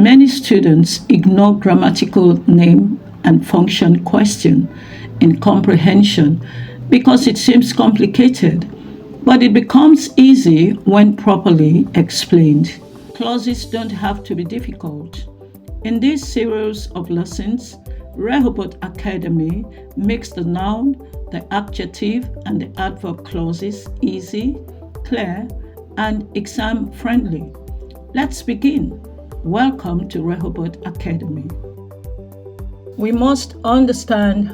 Many students ignore grammatical name and function question in comprehension because it seems complicated, but it becomes easy when properly explained. Clauses don't have to be difficult. In this series of lessons, Rehoboth Academy makes the noun, the adjective, and the adverb clauses easy, clear, and exam-friendly. Let's begin. Welcome to Rehoboth Academy. We must understand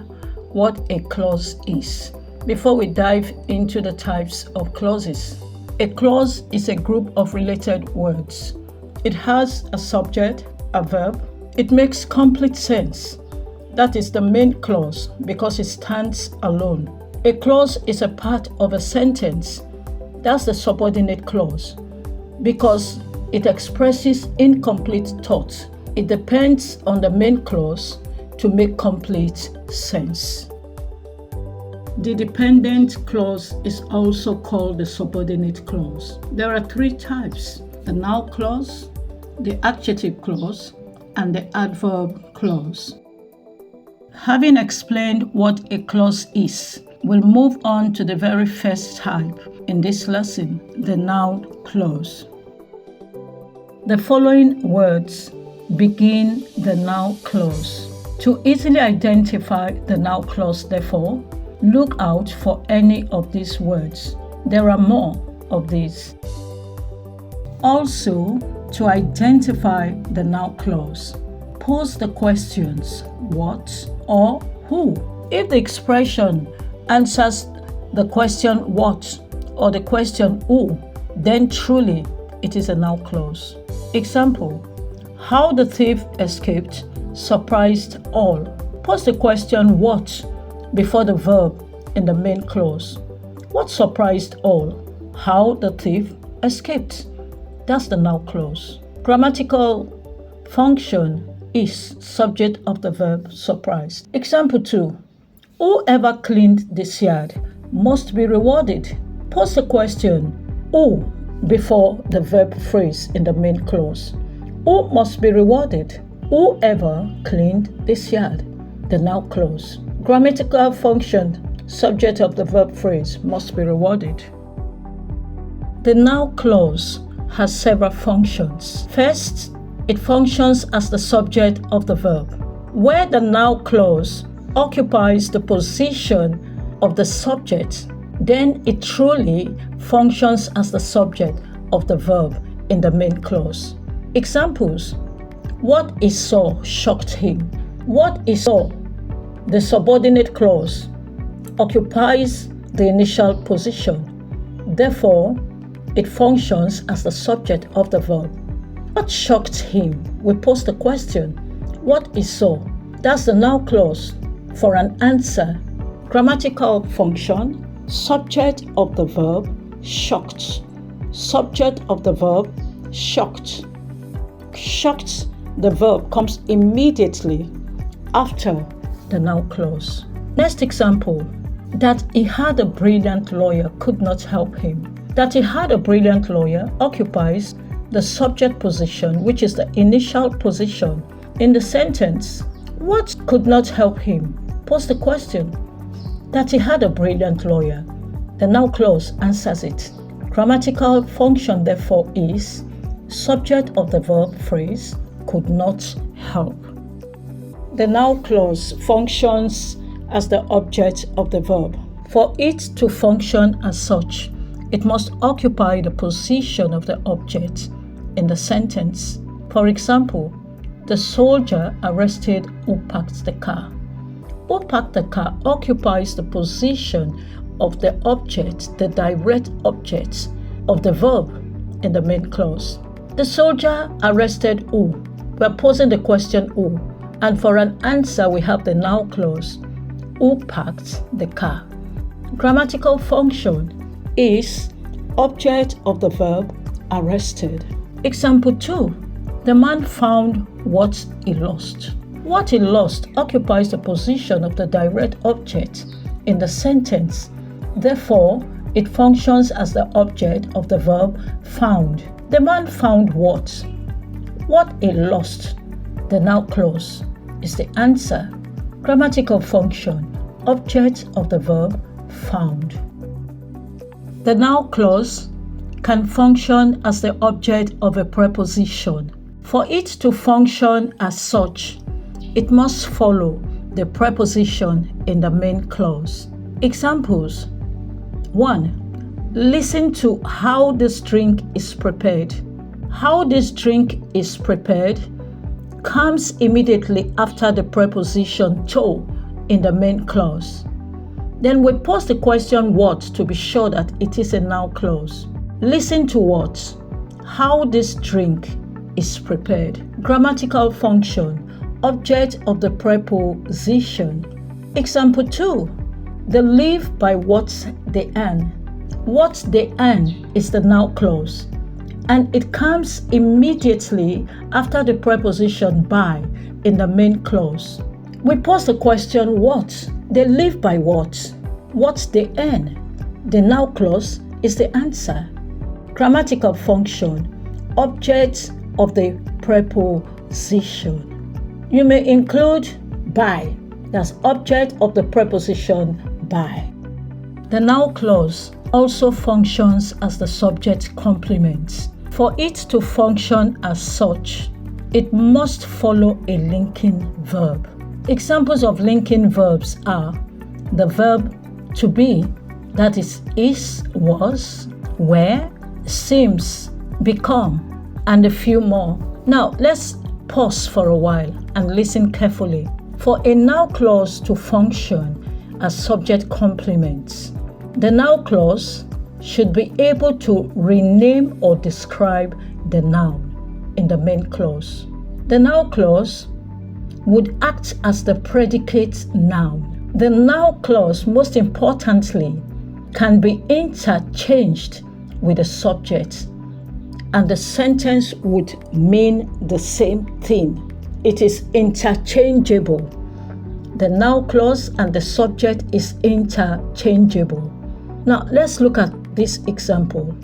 what a clause is before we dive into the types of clauses. A clause is a group of related words. It has a subject, a verb. It makes complete sense. That is the main clause because it stands alone. A clause is a part of a sentence. That's the subordinate clause because it expresses incomplete thought. It depends on the main clause to make complete sense. The dependent clause is also called the subordinate clause. There are three types: the noun clause, the adjective clause, and the adverb clause. Having explained what a clause is, we'll move on to the very first type in this lesson, the noun clause. The following words begin the noun clause. To easily identify the noun clause, therefore, look out for any of these words. There are more of these. Also, to identify the noun clause, pose the questions what or who. If the expression answers the question what or the question who, then truly it is a noun clause. Example: how the thief escaped surprised all. Pose the question what before the verb in the main clause. What surprised all? How the thief escaped. That's the noun clause. Grammatical function is subject of the verb surprised. Example 2. Whoever cleaned this yard must be rewarded. Pose the question who before the verb phrase in the main clause. Who must be rewarded? Whoever cleaned this yard. The noun clause. Grammatical function subject of the verb phrase must be rewarded. The noun clause has several functions. First, it functions as the subject of the verb. Where the noun clause occupies the position of the subject, then it truly functions as the subject of the verb in the main clause. Examples: what he saw shocked him. What he saw, the subordinate clause, occupies the initial position. Therefore, it functions as the subject of the verb. What shocked him? We pose the question what he saw. That's the noun clause for an answer. Grammatical function: subject of the verb shocked. Subject of the verb shocked. Shocked, the verb, comes immediately after the noun clause. Next example: that he had a brilliant lawyer could not help him. That he had a brilliant lawyer occupies the subject position, which is the initial position in the sentence. What could not help him? Pose the question. That he had a brilliant lawyer. The noun clause answers it. Grammatical function, therefore, is subject of the verb phrase could not help. The noun clause functions as the object of the verb. For it to function as such, it must occupy the position of the object in the sentence. For example, the soldier arrested who parked the car. Who parked the car occupies the position of the object, the direct object of the verb in the main clause. The soldier arrested who. We're posing the question who, and for an answer we have the noun clause. Who parked the car? Grammatical function is object of the verb arrested. Example 2. The man found what he lost. What he lost occupies the position of the direct object in the sentence. Therefore, it functions as the object of the verb found. The man found what? What he lost, the noun clause, is the answer. Grammatical function, object of the verb found. The noun clause can function as the object of a preposition. For it to function as such, it must follow the preposition in the main clause. Examples: 1. Listen to how this drink is prepared. How this drink is prepared comes immediately after the preposition to in the main clause. Then we pose the question what to be sure that it is a noun clause. Listen to what? How this drink is prepared. Grammatical function, object of the preposition. Example 2. They live by what they earn. What they earn is the noun clause, and it comes immediately after the preposition by in the main clause. We pose the question what? They live by what? What they earn. The noun clause is the answer. Grammatical function, object of the preposition. You may include by, that's object of the preposition by. The noun clause also functions as the subject complement. For it to function as such, it must follow a linking verb. Examples of linking verbs are the verb to be, that is, was, were, seems, become, and a few more. Now, let's pause for a while and listen carefully. For a noun clause to function as subject complements, the noun clause should be able to rename or describe the noun in the main clause. The noun clause would act as the predicate noun. The noun clause, most importantly, can be interchanged with the subject, and the sentence would mean the same thing. It is interchangeable. The noun clause and the subject is interchangeable. Now, let's look at this example.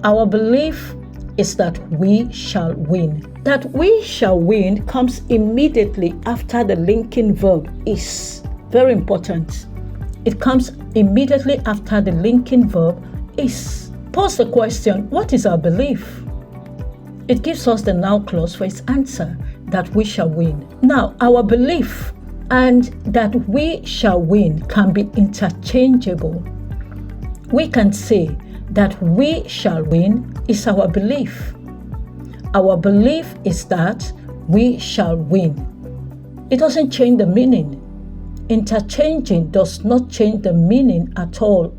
Our belief is that we shall win. That we shall win comes immediately after the linking verb is. Very important. It comes immediately after the linking verb is. Pose the question, what is our belief? It gives us the noun clause for its answer, that we shall win. Now, our belief and that we shall win can be interchangeable. We can say that we shall win is our belief. Our belief is that we shall win. It doesn't change the meaning. Interchanging does not change the meaning at all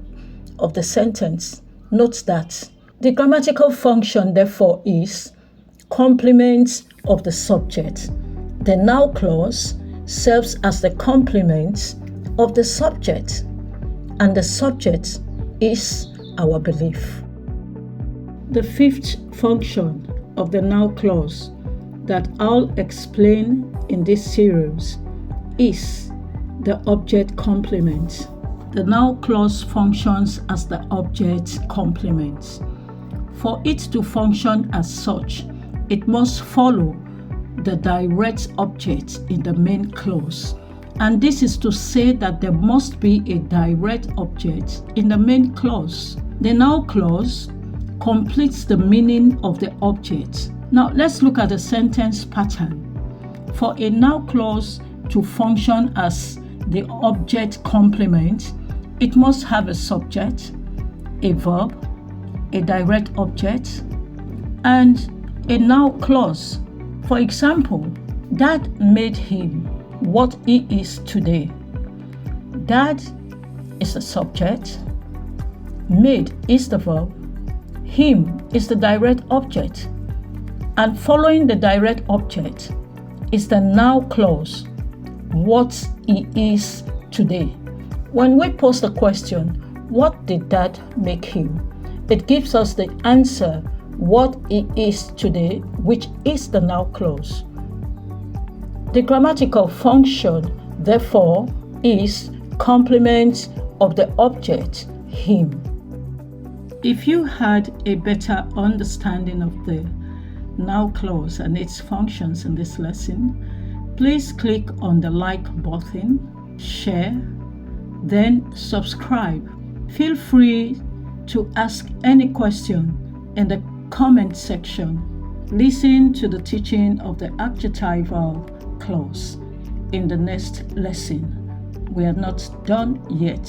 of the sentence. Note that the grammatical function, therefore, is complement of the subject. The noun clause serves as the complement of the subject, and the subject is our belief. The fifth function of the noun clause that I'll explain in this series is the object complement. The noun clause functions as the object complement. For it to function as such, it must follow the direct object in the main clause. And this is to say that there must be a direct object in the main clause. The noun clause completes the meaning of the object. Now let's look at the sentence pattern. For a noun clause to function as the object complement, it must have a subject, a verb, a direct object, and a noun clause. For example, Dad made him what he is today. Dad is the subject, made is the verb, him is the direct object, and following the direct object is the noun clause, what he is today. When we pose the question, what did Dad make him? It gives us the answer, what he is today, which is the noun clause. The grammatical function, therefore, is complement of the object, him. If you had a better understanding of the noun clause and its functions in this lesson, please click on the like button, share, then subscribe. Feel free to ask any question in the comment section. Listen to the teaching of the adjectival clause in the next lesson. We are not done yet.